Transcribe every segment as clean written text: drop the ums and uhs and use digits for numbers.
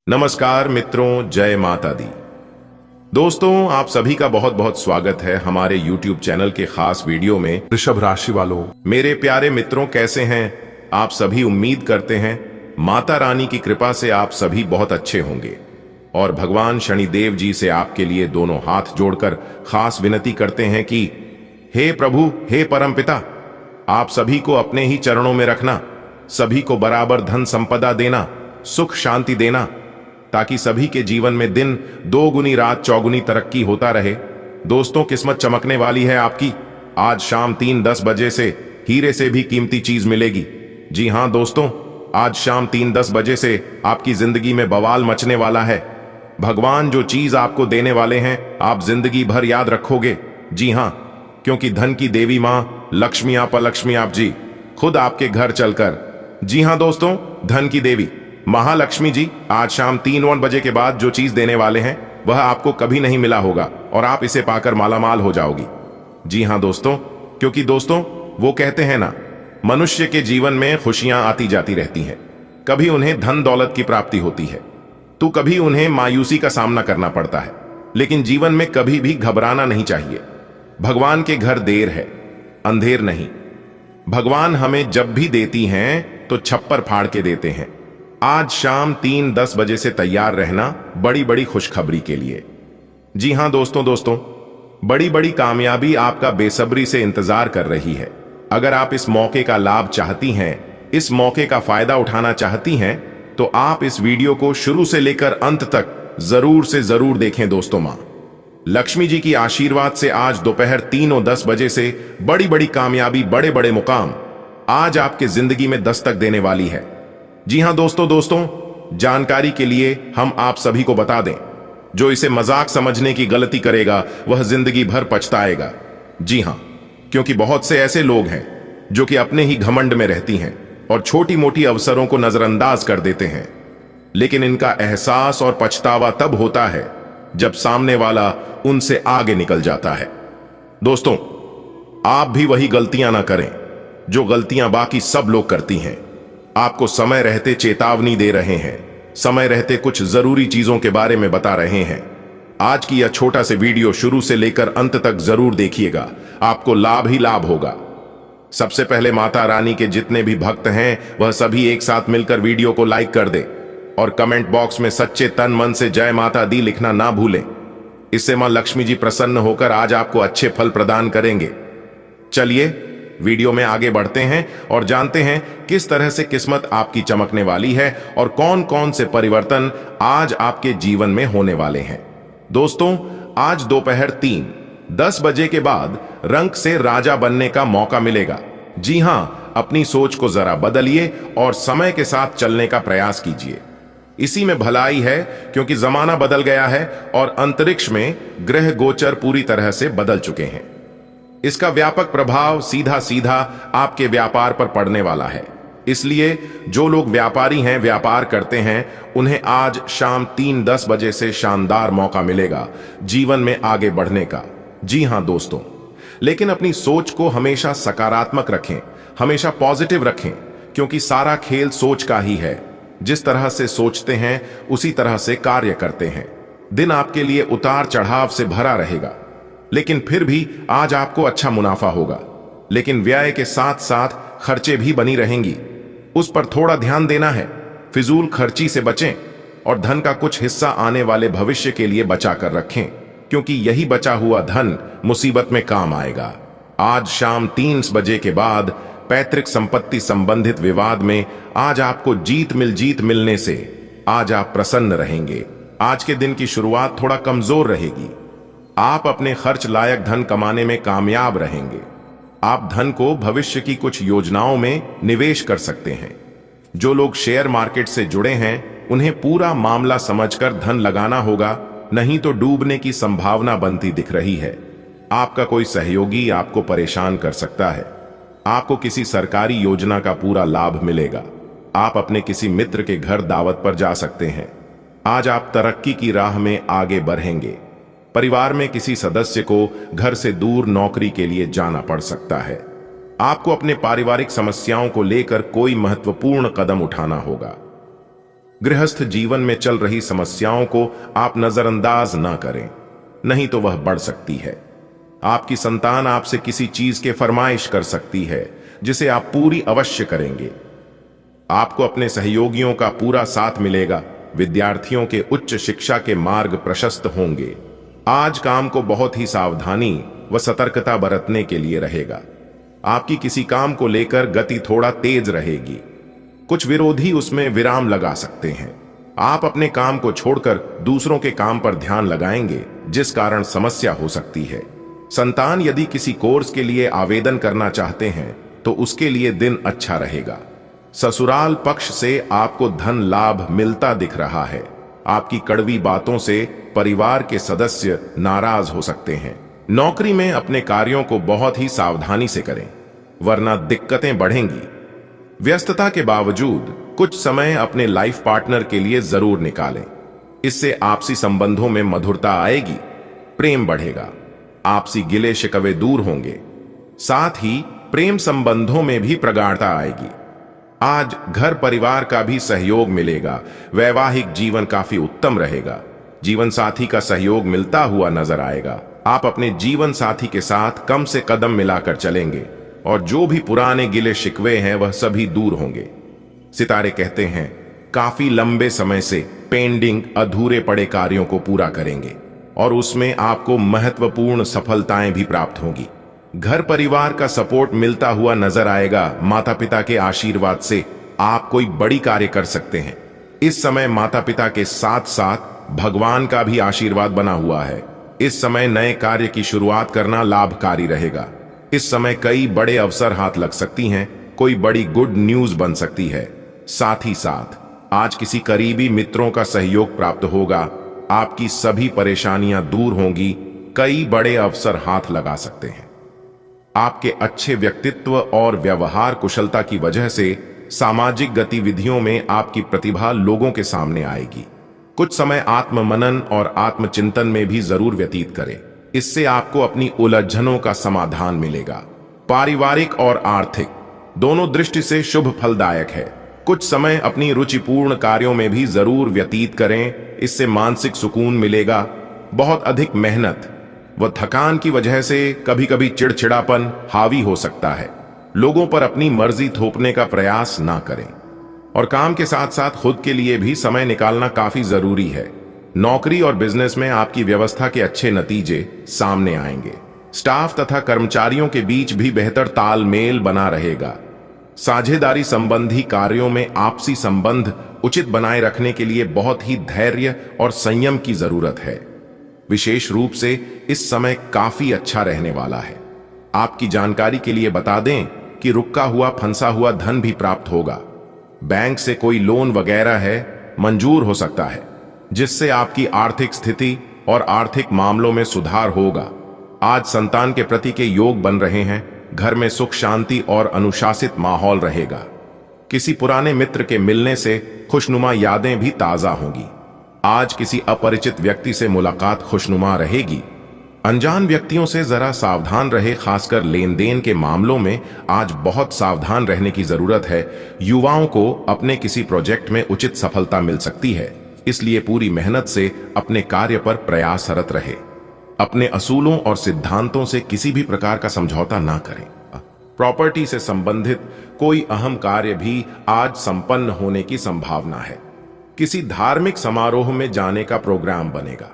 नमस्कार मित्रों, जय माता दी। दोस्तों, आप सभी का बहुत बहुत स्वागत है हमारे YouTube चैनल के खास वीडियो में। वृषभ राशि वालों, मेरे प्यारे मित्रों, कैसे हैं आप सभी? उम्मीद करते हैं माता रानी की कृपा से आप सभी बहुत अच्छे होंगे और भगवान शनिदेव जी से आपके लिए दोनों हाथ जोड़कर खास विनती करते हैं कि हे प्रभु, हे परमपिता, आप सभी को अपने ही चरणों में रखना, सभी को बराबर धन संपदा देना, सुख शांति देना, ताकि सभी के जीवन में दिन दोगुनी रात चौगुनी तरक्की होता रहे। दोस्तों, किस्मत चमकने वाली है आपकी। आज शाम 3:10 बजे से हीरे से भी कीमती चीज मिलेगी। जी हां दोस्तों, आज शाम 3:10 बजे से आपकी जिंदगी में बवाल मचने वाला है। भगवान जो चीज आपको देने वाले हैं आप जिंदगी भर याद रखोगे। जी हां, क्योंकि धन की देवी मां लक्ष्मी लक्ष्मी आप जी खुद आपके घर चलकर, जी हां दोस्तों, धन की देवी महालक्ष्मी जी आज शाम 3 बजे के बाद जो चीज देने वाले हैं वह आपको कभी नहीं मिला होगा और आप इसे पाकर मालामाल हो जाओगी। जी हां दोस्तों, क्योंकि दोस्तों वो कहते हैं ना, मनुष्य के जीवन में खुशियां आती जाती रहती हैं। कभी उन्हें धन दौलत की प्राप्ति होती है तो कभी उन्हें मायूसी का सामना करना पड़ता है, लेकिन जीवन में कभी भी घबराना नहीं चाहिए। भगवान के घर देर है, अंधेर नहीं। भगवान हमें जब भी देती हैं तो छप्पर फाड़ के देते हैं। आज शाम 3:10 बजे से तैयार रहना बड़ी बड़ी खुशखबरी के लिए। जी हां दोस्तों, बड़ी बड़ी कामयाबी आपका बेसब्री से इंतजार कर रही है। अगर आप इस मौके का लाभ चाहती हैं, इस मौके का फायदा उठाना चाहती हैं, तो आप इस वीडियो को शुरू से लेकर अंत तक जरूर से जरूर देखें। दोस्तों, मां लक्ष्मी जी की आशीर्वाद से आज दोपहर 3:10 बजे से बड़ी बड़ी कामयाबी, बड़े बड़े मुकाम आज आपके जिंदगी में दस्तक देने वाली है। जी हां दोस्तों, जानकारी के लिए हम आप सभी को बता दें, जो इसे मजाक समझने की गलती करेगा वह जिंदगी भर पछताएगा। जी हां, क्योंकि बहुत से ऐसे लोग हैं जो कि अपने ही घमंड में रहती हैं और छोटी मोटी अवसरों को नजरअंदाज कर देते हैं, लेकिन इनका एहसास और पछतावा तब होता है जब सामने वाला उनसे आगे निकल जाता है। दोस्तों, आप भी वही गलतियां ना करें जो गलतियां बाकी सब लोग करती हैं। आपको समय रहते चेतावनी दे रहे हैं, समय रहते कुछ जरूरी चीजों के बारे में बता रहे हैं। आज की यह छोटा से वीडियो शुरू से लेकर अंत तक जरूर देखिएगा, आपको लाभ ही लाभ होगा। सबसे पहले माता रानी के जितने भी भक्त हैं वह सभी एक साथ मिलकर वीडियो को लाइक कर दें और कमेंट बॉक्स में सच्चे तन मन से जय माता दी लिखना ना भूलें। इससे मां लक्ष्मी जी प्रसन्न होकर आज आपको अच्छे फल प्रदान करेंगे। चलिए वीडियो में आगे बढ़ते हैं और जानते हैं किस तरह से किस्मत आपकी चमकने वाली है और कौन कौन से परिवर्तन आज आपके जीवन में होने वाले हैं। दोस्तों, आज दोपहर 3:10 बजे के बाद रंक से राजा बनने का मौका मिलेगा। जी हां, अपनी सोच को जरा बदलिए और समय के साथ चलने का प्रयास कीजिए। इसी में भलाई है, क्योंकि जमाना बदल गया है और अंतरिक्ष में ग्रह गोचर पूरी तरह से बदल चुके हैं। इसका व्यापक प्रभाव सीधा सीधा आपके व्यापार पर पड़ने वाला है। इसलिए जो लोग व्यापारी हैं, व्यापार करते हैं, उन्हें आज शाम 3:10 बजे से शानदार मौका मिलेगा जीवन में आगे बढ़ने का। जी हां दोस्तों, लेकिन अपनी सोच को हमेशा सकारात्मक रखें, हमेशा पॉजिटिव रखें, क्योंकि सारा खेल सोच का ही है। जिस तरह से सोचते हैं उसी तरह से कार्य करते हैं। दिन आपके लिए उतार चढ़ाव से भरा रहेगा, लेकिन फिर भी आज आपको अच्छा मुनाफा होगा। लेकिन व्यय के साथ साथ खर्चे भी बनी रहेंगी, उस पर थोड़ा ध्यान देना है। फिजूल खर्ची से बचें और धन का कुछ हिस्सा आने वाले भविष्य के लिए बचा कर रखें, क्योंकि यही बचा हुआ धन मुसीबत में काम आएगा। आज शाम 3 बजे के बाद पैतृक संपत्ति संबंधित विवाद में आज आपको जीत मिलने से आज आप प्रसन्न रहेंगे। आज के दिन की शुरुआत थोड़ा कमजोर रहेगी। आप अपने खर्च लायक धन कमाने में कामयाब रहेंगे। आप धन को भविष्य की कुछ योजनाओं में निवेश कर सकते हैं। जो लोग शेयर मार्केट से जुड़े हैं उन्हें पूरा मामला समझकर धन लगाना होगा, नहीं तो डूबने की संभावना बनती दिख रही है। आपका कोई सहयोगी आपको परेशान कर सकता है। आपको किसी सरकारी योजना का पूरा लाभ मिलेगा। आप अपने किसी मित्र के घर दावत पर जा सकते हैं। आज आप तरक्की की राह में आगे बढ़ेंगे। परिवार में किसी सदस्य को घर से दूर नौकरी के लिए जाना पड़ सकता है। आपको अपने पारिवारिक समस्याओं को लेकर कोई महत्वपूर्ण कदम उठाना होगा। गृहस्थ जीवन में चल रही समस्याओं को आप नजरअंदाज ना करें, नहीं तो वह बढ़ सकती है। आपकी संतान आपसे किसी चीज के फरमाइश कर सकती है जिसे आप पूरी अवश्य करेंगे। आपको अपने सहयोगियों का पूरा साथ मिलेगा। विद्यार्थियों के उच्च शिक्षा के मार्ग प्रशस्त होंगे। आज काम को बहुत ही सावधानी व सतर्कता बरतने के लिए रहेगा। आपकी किसी काम को लेकर गति थोड़ा तेज रहेगी। कुछ विरोधी उसमें विराम लगा सकते हैं। आप अपने काम को छोड़कर दूसरों के काम पर ध्यान लगाएंगे, जिस कारण समस्या हो सकती है। संतान यदि किसी कोर्स के लिए आवेदन करना चाहते हैं तो उसके लिए दिन अच्छा रहेगा। ससुराल पक्ष से आपको धन लाभ मिलता दिख रहा है। आपकी कड़वी बातों से परिवार के सदस्य नाराज हो सकते हैं। नौकरी में अपने कार्यों को बहुत ही सावधानी से करें, वरना दिक्कतें बढ़ेंगी। व्यस्तता के बावजूद कुछ समय अपने लाइफ पार्टनर के लिए जरूर निकालें। इससे आपसी संबंधों में मधुरता आएगी, प्रेम बढ़ेगा, आपसी गिले शिकवे दूर होंगे, साथ ही प्रेम संबंधों में भी प्रगाढ़ता आएगी। आज घर परिवार का भी सहयोग मिलेगा। वैवाहिक जीवन काफी उत्तम रहेगा। जीवन साथी का सहयोग मिलता हुआ नजर आएगा। आप अपने जीवन साथी के साथ कम से कदम मिलाकर चलेंगे और जो भी पुराने गिले शिकवे हैं वह सभी दूर होंगे। सितारे कहते हैं काफी लंबे समय से पेंडिंग अधूरे पड़े कार्यों को पूरा करेंगे और उसमें आपको महत्वपूर्ण सफलताएं भी प्राप्त होंगी। घर परिवार का सपोर्ट मिलता हुआ नजर आएगा। माता पिता के आशीर्वाद से आप कोई बड़ी कार्य कर सकते हैं। इस समय माता पिता के साथ साथ भगवान का भी आशीर्वाद बना हुआ है। इस समय नए कार्य की शुरुआत करना लाभकारी रहेगा। इस समय कई बड़े अवसर हाथ लग सकती हैं। कोई बड़ी गुड न्यूज बन सकती है। साथ ही साथ आज किसी करीबी मित्रों का सहयोग प्राप्त होगा। आपकी सभी परेशानियां दूर होंगी। कई बड़े अवसर हाथ लगा सकते हैं। आपके अच्छे व्यक्तित्व और व्यवहार कुशलता की वजह से सामाजिक गतिविधियों में आपकी प्रतिभा लोगों के सामने आएगी। कुछ समय आत्ममनन और आत्मचिंतन में भी जरूर व्यतीत करें। इससे आपको अपनी उलझनों का समाधान मिलेगा। पारिवारिक और आर्थिक दोनों दृष्टि से शुभ फलदायक है। कुछ समय अपनी रुचिपूर्ण कार्यों में भी जरूर व्यतीत करें। इससे मानसिक सुकून मिलेगा। बहुत अधिक मेहनत व थकान की वजह से कभी कभी चिड़चिड़ापन हावी हो सकता है। लोगों पर अपनी मर्जी थोपने का प्रयास ना करें और काम के साथ साथ खुद के लिए भी समय निकालना काफी जरूरी है। नौकरी और बिजनेस में आपकी व्यवस्था के अच्छे नतीजे सामने आएंगे। स्टाफ तथा कर्मचारियों के बीच भी बेहतर तालमेल बना रहेगा। साझेदारी संबंधी कार्यों में आपसी संबंध उचित बनाए रखने के लिए बहुत ही धैर्य और संयम की जरूरत है। विशेष रूप से इस समय काफी अच्छा रहने वाला है। आपकी जानकारी के लिए बता दें कि रुका हुआ फंसा हुआ धन भी प्राप्त होगा। बैंक से कोई लोन वगैरह है मंजूर हो सकता है, जिससे आपकी आर्थिक स्थिति और आर्थिक मामलों में सुधार होगा। आज संतान के प्रति के योग बन रहे हैं। घर में सुख शांति और अनुशासित माहौल रहेगा। किसी पुराने मित्र के मिलने से खुशनुमा यादें भी ताजा होंगी। आज किसी अपरिचित व्यक्ति से मुलाकात खुशनुमा रहेगी। अनजान व्यक्तियों से जरा सावधान रहे। खासकर लेन देन के मामलों में आज बहुत सावधान रहने की जरूरत है। युवाओं को अपने किसी प्रोजेक्ट में उचित सफलता मिल सकती है, इसलिए पूरी मेहनत से अपने कार्य पर प्रयासरत रहे। अपने असूलों और सिद्धांतों से किसी भी प्रकार का समझौता ना करें। प्रॉपर्टी से संबंधित कोई अहम कार्य भी आज संपन्न होने की संभावना है। किसी धार्मिक समारोह में जाने का प्रोग्राम बनेगा।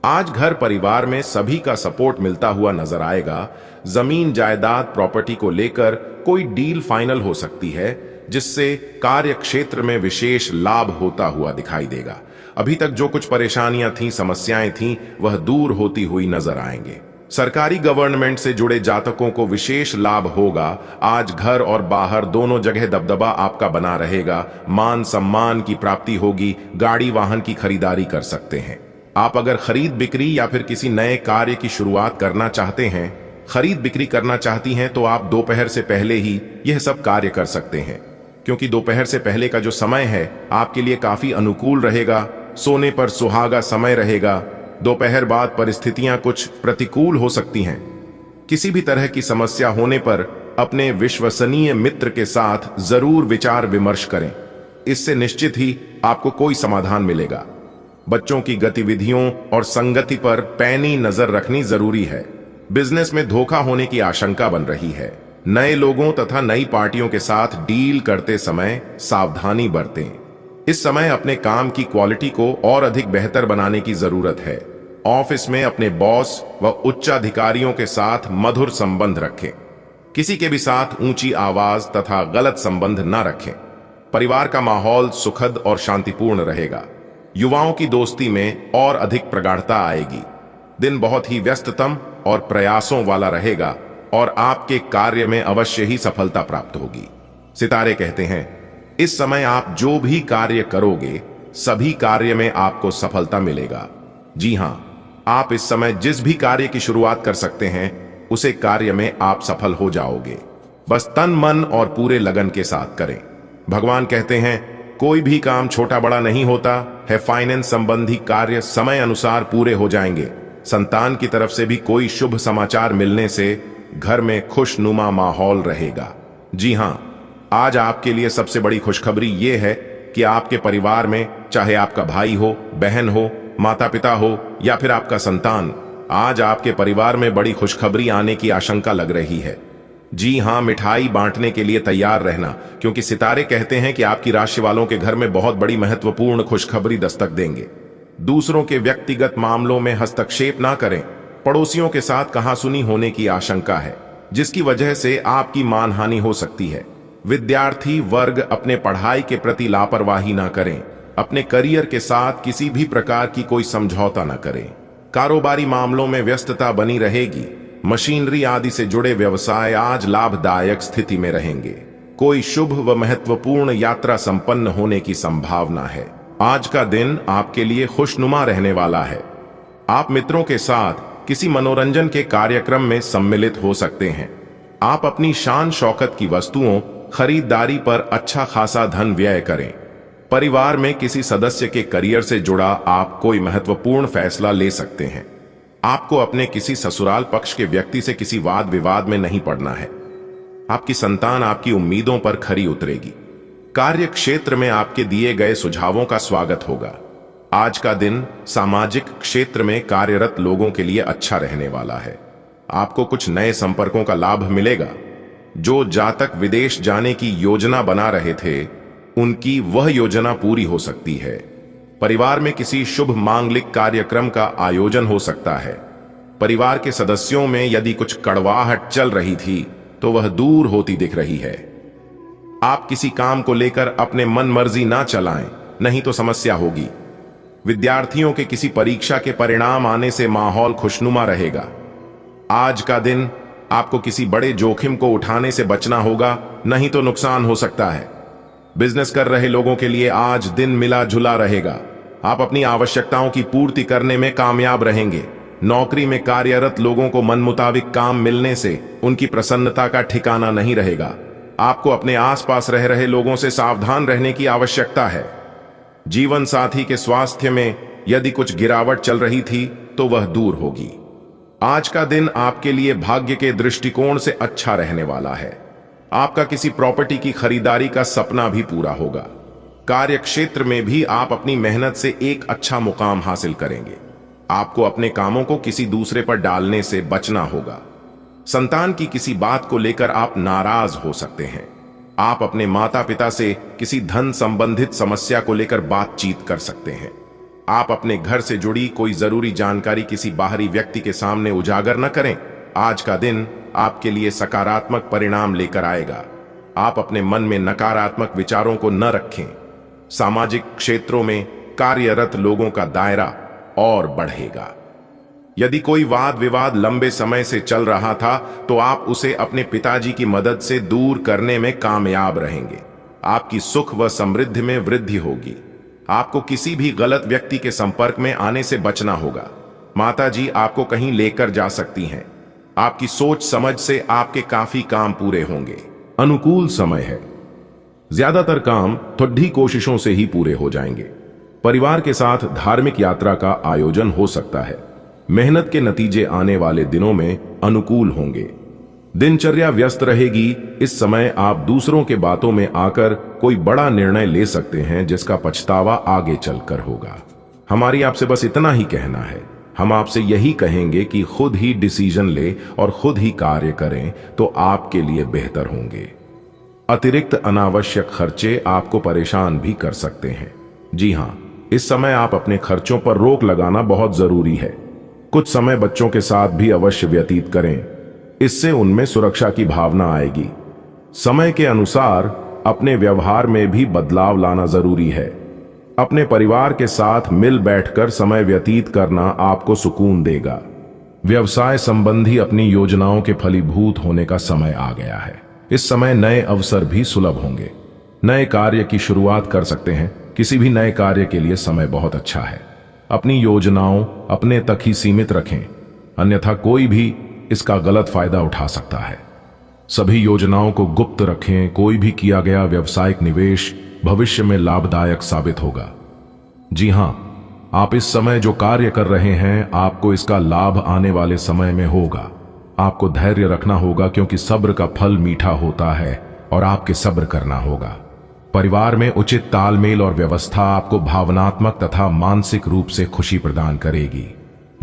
आज घर परिवार में सभी का सपोर्ट मिलता हुआ नजर आएगा। जमीन जायदाद प्रॉपर्टी को लेकर कोई डील फाइनल हो सकती है, जिससे कार्य क्षेत्र में विशेष लाभ होता हुआ दिखाई देगा। अभी तक जो कुछ परेशानियां थीं, समस्याएं थीं, वह दूर होती हुई नजर आएंगे। सरकारी गवर्नमेंट से जुड़े जातकों को विशेष लाभ होगा। आज घर और बाहर दोनों जगह दबदबा आपका बना रहेगा। मान सम्मान की प्राप्ति होगी। गाड़ी वाहन की खरीदारी कर सकते हैं। आप अगर खरीद बिक्री या फिर किसी नए कार्य की शुरुआत करना चाहते हैं, खरीद बिक्री करना चाहती हैं, तो आप दोपहर से पहले ही यह सब कार्य कर सकते हैं, क्योंकि दोपहर से पहले का जो समय है आपके लिए काफी अनुकूल रहेगा। सोने पर सुहागा समय रहेगा। दोपहर बाद परिस्थितियां कुछ प्रतिकूल हो सकती हैं। किसी भी तरह की समस्या होने पर अपने विश्वसनीय मित्र के साथ जरूर विचार विमर्श करें। इससे निश्चित ही आपको कोई समाधान मिलेगा। बच्चों की गतिविधियों और संगति पर पैनी नजर रखनी जरूरी है। बिजनेस में धोखा होने की आशंका बन रही है। नए लोगों तथा नई पार्टियों के साथ डील करते समय सावधानी बरतें। इस समय अपने काम की क्वालिटी को और अधिक बेहतर बनाने की जरूरत है। ऑफिस में अपने बॉस व उच्चाधिकारियों के साथ मधुर संबंध रखें। किसी के भी साथ ऊंची आवाज तथा गलत संबंध न रखें। परिवार का माहौल सुखद और शांतिपूर्ण रहेगा। युवाओं की दोस्ती में और अधिक प्रगाढ़ता आएगी। दिन बहुत ही व्यस्ततम और प्रयासों वाला रहेगा और आपके कार्य में अवश्य ही सफलता प्राप्त होगी। सितारे कहते हैं, इस समय आप जो भी कार्य करोगे सभी कार्य में आपको सफलता मिलेगा। जी हां, आप इस समय जिस भी कार्य की शुरुआत कर सकते हैं उसे कार्य में आप सफल हो जाओगे। बस तन मन और पूरे लगन के साथ करें। भगवान कहते हैं, कोई भी काम छोटा बड़ा नहीं होता है। फाइनेंस संबंधी कार्य समय अनुसार पूरे हो जाएंगे। संतान की तरफ से भी कोई शुभ समाचार मिलने से घर में खुशनुमा माहौल रहेगा। जी हां, आज आपके लिए सबसे बड़ी खुशखबरी यह है कि आपके परिवार में, चाहे आपका भाई हो, बहन हो, माता पिता हो या फिर आपका संतान, आज आपके परिवार में बड़ी खुशखबरी आने की आशंका लग रही है। जी हां, मिठाई बांटने के लिए तैयार रहना, क्योंकि सितारे कहते हैं कि आपकी राशि वालों के घर में बहुत बड़ी महत्वपूर्ण खुशखबरी दस्तक देंगे। दूसरों के व्यक्तिगत मामलों में हस्तक्षेप ना करें। पड़ोसियों के साथ कहासुनी होने की आशंका है, जिसकी वजह से आपकी मानहानि हो सकती है। विद्यार्थी वर्ग अपने पढ़ाई के प्रति लापरवाही ना करें। अपने करियर के साथ किसी भी प्रकार की कोई समझौता ना करें। कारोबारी मामलों में व्यस्तता बनी रहेगी। मशीनरी आदि से जुड़े व्यवसाय आज लाभदायक स्थिति में रहेंगे। कोई शुभ व महत्वपूर्ण यात्रा संपन्न होने की संभावना है। आज का दिन आपके लिए खुशनुमा रहने वाला है। आप मित्रों के साथ किसी मनोरंजन के कार्यक्रम में सम्मिलित हो सकते हैं। आप अपनी शान शौकत की वस्तुओं खरीदारी पर अच्छा खासा धन व्यय करें। परिवार में किसी सदस्य के करियर से जुड़ा आप कोई महत्वपूर्ण फैसला ले सकते हैं। आपको अपने किसी ससुराल पक्ष के व्यक्ति से किसी वाद विवाद में नहीं पड़ना है। आपकी संतान आपकी उम्मीदों पर खरी उतरेगी। कार्य क्षेत्र में आपके दिए गए सुझावों का स्वागत होगा। आज का दिन सामाजिक क्षेत्र में कार्यरत लोगों के लिए अच्छा रहने वाला है। आपको कुछ नए संपर्कों का लाभ मिलेगा। जो जातक विदेश जाने की योजना बना रहे थे, उनकी वह योजना पूरी हो सकती है। परिवार में किसी शुभ मांगलिक कार्यक्रम का आयोजन हो सकता है। परिवार के सदस्यों में यदि कुछ कड़वाहट चल रही थी तो वह दूर होती दिख रही है। आप किसी काम को लेकर अपने मन मर्जी ना चलाएं, नहीं तो समस्या होगी। विद्यार्थियों के किसी परीक्षा के परिणाम आने से माहौल खुशनुमा रहेगा। आज का दिन आपको किसी बड़े जोखिम को उठाने से बचना होगा, नहीं तो नुकसान हो सकता है। बिजनेस कर रहे लोगों के लिए आज दिन मिला जुला रहेगा। आप अपनी आवश्यकताओं की पूर्ति करने में कामयाब रहेंगे। नौकरी में कार्यरत लोगों को मन मुताबिक काम मिलने से उनकी प्रसन्नता का ठिकाना नहीं रहेगा। आपको अपने आसपास रह रहे लोगों से सावधान रहने की आवश्यकता है। जीवन साथी के स्वास्थ्य में यदि कुछ गिरावट चल रही थी तो वह दूर होगी। आज का दिन आपके लिए भाग्य के दृष्टिकोण से अच्छा रहने वाला है। आपका किसी प्रॉपर्टी की खरीदारी का सपना भी पूरा होगा। कार्य क्षेत्र में भी आप अपनी मेहनत से एक अच्छा मुकाम हासिल करेंगे। आपको अपने कामों को किसी दूसरे पर डालने से बचना होगा। संतान की किसी बात को लेकर आप नाराज हो सकते हैं। आप अपने माता पिता से किसी धन संबंधित समस्या को लेकर बातचीत कर सकते हैं। आप अपने घर से जुड़ी कोई जरूरी जानकारी किसी बाहरी व्यक्ति के सामने उजागर न करें। आज का दिन आपके लिए सकारात्मक परिणाम लेकर आएगा। आप अपने मन में नकारात्मक विचारों को न रखें। सामाजिक क्षेत्रों में कार्यरत लोगों का दायरा और बढ़ेगा। यदि कोई वाद विवाद लंबे समय से चल रहा था तो आप उसे अपने पिताजी की मदद से दूर करने में कामयाब रहेंगे। आपकी सुख व समृद्धि में वृद्धि होगी। आपको किसी भी गलत व्यक्ति के संपर्क में आने से बचना होगा। माताजी आपको कहीं लेकर जा सकती हैं। आपकी सोच समझ से आपके काफी काम पूरे होंगे। अनुकूल समय है। ज्यादातर काम थोड़ी कोशिशों से ही पूरे हो जाएंगे। परिवार के साथ धार्मिक यात्रा का आयोजन हो सकता है। मेहनत के नतीजे आने वाले दिनों में अनुकूल होंगे। दिनचर्या व्यस्त रहेगी। इस समय आप दूसरों के बातों में आकर कोई बड़ा निर्णय ले सकते हैं जिसका पछतावा आगे चलकर होगा। हमारी आपसे बस इतना ही कहना है, हम आपसे यही कहेंगे कि खुद ही डिसीजन ले और खुद ही कार्य करें तो आपके लिए बेहतर होंगे। अतिरिक्त अनावश्यक खर्चे आपको परेशान भी कर सकते हैं। जी हां, इस समय आप अपने खर्चों पर रोक लगाना बहुत जरूरी है। कुछ समय बच्चों के साथ भी अवश्य व्यतीत करें, इससे उनमें सुरक्षा की भावना आएगी। समय के अनुसार अपने व्यवहार में भी बदलाव लाना जरूरी है। अपने परिवार के साथ मिल बैठकर समय व्यतीत करना आपको सुकून देगा। व्यवसाय संबंधी अपनी योजनाओं के फलीभूत होने का समय आ गया है। इस समय नए अवसर भी सुलभ होंगे। नए कार्य की शुरुआत कर सकते हैं। किसी भी नए कार्य के लिए समय बहुत अच्छा है। अपनी योजनाओं अपने तक ही सीमित रखें, अन्यथा कोई भी इसका गलत फायदा उठा सकता है। सभी योजनाओं को गुप्त रखें। कोई भी किया गया व्यावसायिक निवेश भविष्य में लाभदायक साबित होगा। जी हां, आप इस समय जो कार्य कर रहे हैं, आपको इसका लाभ आने वाले समय में होगा। आपको धैर्य रखना होगा, क्योंकि सब्र का फल मीठा होता है और आपके सब्र करना होगा। परिवार में उचित तालमेल और व्यवस्था आपको भावनात्मक तथा मानसिक रूप से खुशी प्रदान करेगी।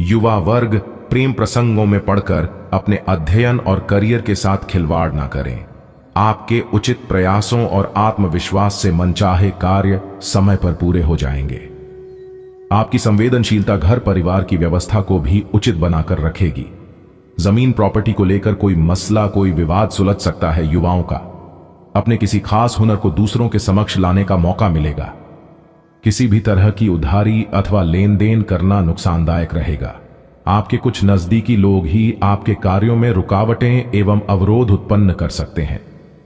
युवा वर्ग प्रेम प्रसंगों में पड़कर अपने अध्ययन और करियर के साथ खिलवाड़ ना करें। आपके उचित प्रयासों और आत्मविश्वास से मनचाहे कार्य समय पर पूरे हो जाएंगे। आपकी संवेदनशीलता घर परिवार की व्यवस्था को भी उचित बनाकर रखेगी। जमीन प्रॉपर्टी को लेकर कोई मसला, कोई विवाद सुलझ सकता है। युवाओं का अपने किसी खास हुनर को दूसरों के समक्ष लाने का मौका मिलेगा। किसी भी तरह की उधारी अथवा लेन देन करना नुकसानदायक रहेगा। आपके कुछ नजदीकी लोग ही आपके कार्यों में रुकावटें एवं अवरोध उत्पन्न कर सकते हैं।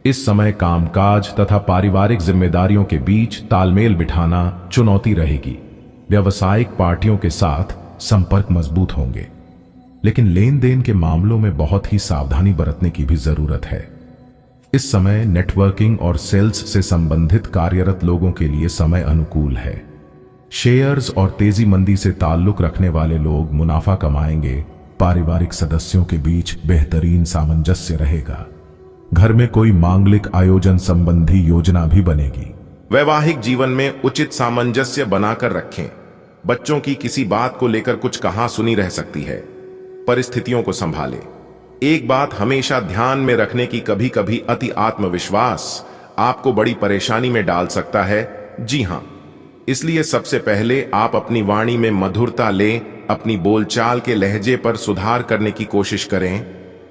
इस समय कामकाज तथा पारिवारिक जिम्मेदारियों के बीच तालमेल बिठाना चुनौती रहेगी। व्यावसायिक पार्टियों के साथ संपर्क मजबूत होंगे, लेकिन लेन देन के मामलों में बहुत ही सावधानी बरतने की भी जरूरत है। इस समय नेटवर्किंग और सेल्स से संबंधित कार्यरत लोगों के लिए समय अनुकूल है। शेयर्स और तेजी मंदी से ताल्लुक रखने वाले लोग मुनाफा कमाएंगे। पारिवारिक सदस्यों के बीच बेहतरीन सामंजस्य रहेगा। घर में कोई मांगलिक आयोजन संबंधी योजना भी बनेगी। वैवाहिक जीवन में उचित सामंजस्य बनाकर रखें। बच्चों की किसी बात को लेकर कुछ कहा सुनी रह सकती है। परिस्थितियों को संभालें। एक बात हमेशा ध्यान में रखने की, कभी कभी अति आत्मविश्वास आपको बड़ी परेशानी में डाल सकता है। जी हां, इसलिए सबसे पहले आप अपनी वाणी में मधुरता लें। अपनी बोलचाल के लहजे पर सुधार करने की कोशिश करें।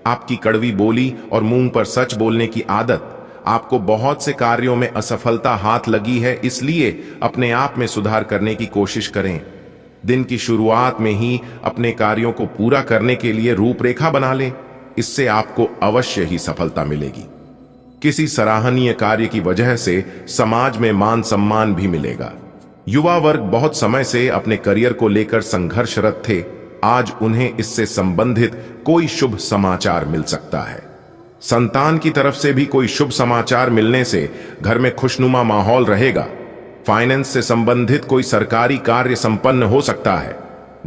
आपकी कड़वी बोली और मुंह पर सच बोलने की आदत आपको बहुत से कार्यों में असफलता हाथ लगी है, इसलिए अपने आप में सुधार करने की कोशिश करें। दिन की शुरुआत में ही अपने कार्यों को पूरा करने के लिए रूपरेखा बना लें। इससे आपको अवश्य ही सफलता मिलेगी। किसी सराहनीय कार्य की वजह से समाज में मान सम्मान भी मिलेगा। युवा वर्ग बहुत समय से अपने करियर को लेकर संघर्षरत थे। आज उन्हें इससे संबंधित कोई शुभ समाचार मिल सकता है। संतान की तरफ से भी कोई शुभ समाचार मिलने से घर में खुशनुमा माहौल रहेगा। फाइनेंस से संबंधित कोई सरकारी कार्य संपन्न हो सकता है।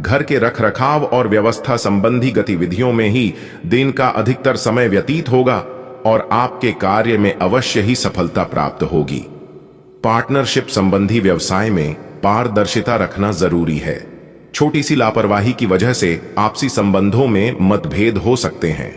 घर के रखरखाव और व्यवस्था संबंधी गतिविधियों में ही दिन का अधिकतर समय व्यतीत होगा और आपके कार्य में अवश्य ही सफलता प्राप्त होगी। पार्टनरशिप संबंधी व्यवसाय में पारदर्शिता रखना जरूरी है। छोटी सी लापरवाही की वजह से आपसी संबंधों में मतभेद हो सकते हैं।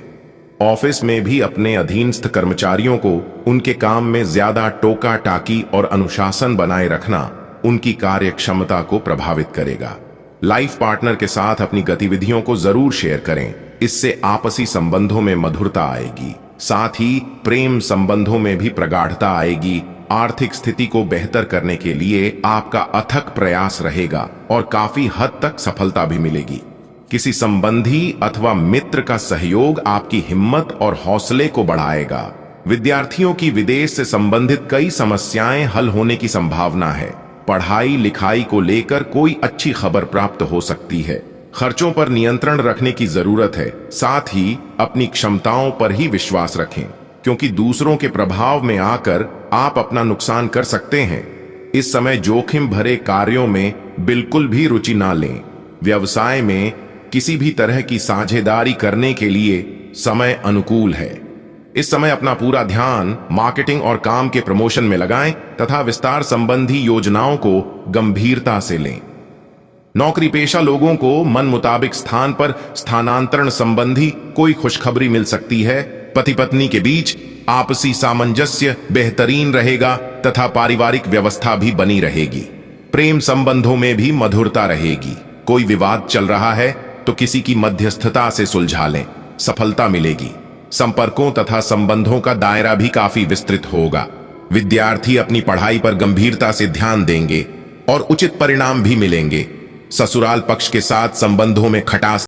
ऑफिस में भी अपने अधीनस्थ कर्मचारियों को उनके काम में ज्यादा टोका टाकी और अनुशासन बनाए रखना उनकी कार्य क्षमता को प्रभावित करेगा। लाइफ पार्टनर के साथ अपनी गतिविधियों को जरूर शेयर करें। इससे आपसी संबंधों में मधुरता आएगी। साथ ही प्रेम संबंधों में भी प्रगाढ़ता आएगी। आर्थिक स्थिति को बेहतर करने के लिए आपका अथक प्रयास रहेगा और काफी हद तक सफलता भी मिलेगी। किसी संबंधी अथवा मित्र का सहयोग आपकी हिम्मत और हौसले को बढ़ाएगा। विद्यार्थियों की विदेश से संबंधित कई समस्याएं हल होने की संभावना है। पढ़ाई लिखाई को लेकर कोई अच्छी खबर प्राप्त हो सकती है। खर्चों पर नियंत्रण रखने की जरूरत है। साथ ही अपनी क्षमताओं पर ही विश्वास रखें, क्योंकि दूसरों के प्रभाव में आकर आप अपना नुकसान कर सकते हैं। इस समय जोखिम भरे कार्यों में बिल्कुल भी रुचि ना लें। व्यवसाय में किसी भी तरह की साझेदारी करने के लिए समय अनुकूल है। इस समय अपना पूरा ध्यान मार्केटिंग और काम के प्रमोशन में लगाएं तथा विस्तार संबंधी योजनाओं को गंभीरता से लें। नौकरी पेशा लोगों को मन मुताबिक स्थान पर स्थानांतरण संबंधी कोई खुशखबरी मिल सकती है। पति पत्नी के बीच आपसी सामंजस्य बेहतरीन रहेगा तथा पारिवारिक व्यवस्था भी बनी रहेगी। प्रेम संबंधों में भी मधुरता रहेगी। कोई विवाद चल रहा है तो किसी की मध्यस्थता से सुलझा लें, सफलता मिलेगी। संपर्कों तथा संबंधों का दायरा भी काफी विस्तृत होगा। विद्यार्थी अपनी पढ़ाई पर गंभीरता से ध्यान देंगे और उचित परिणाम भी मिलेंगे। ससुराल पक्ष के साथ संबंधों में खटास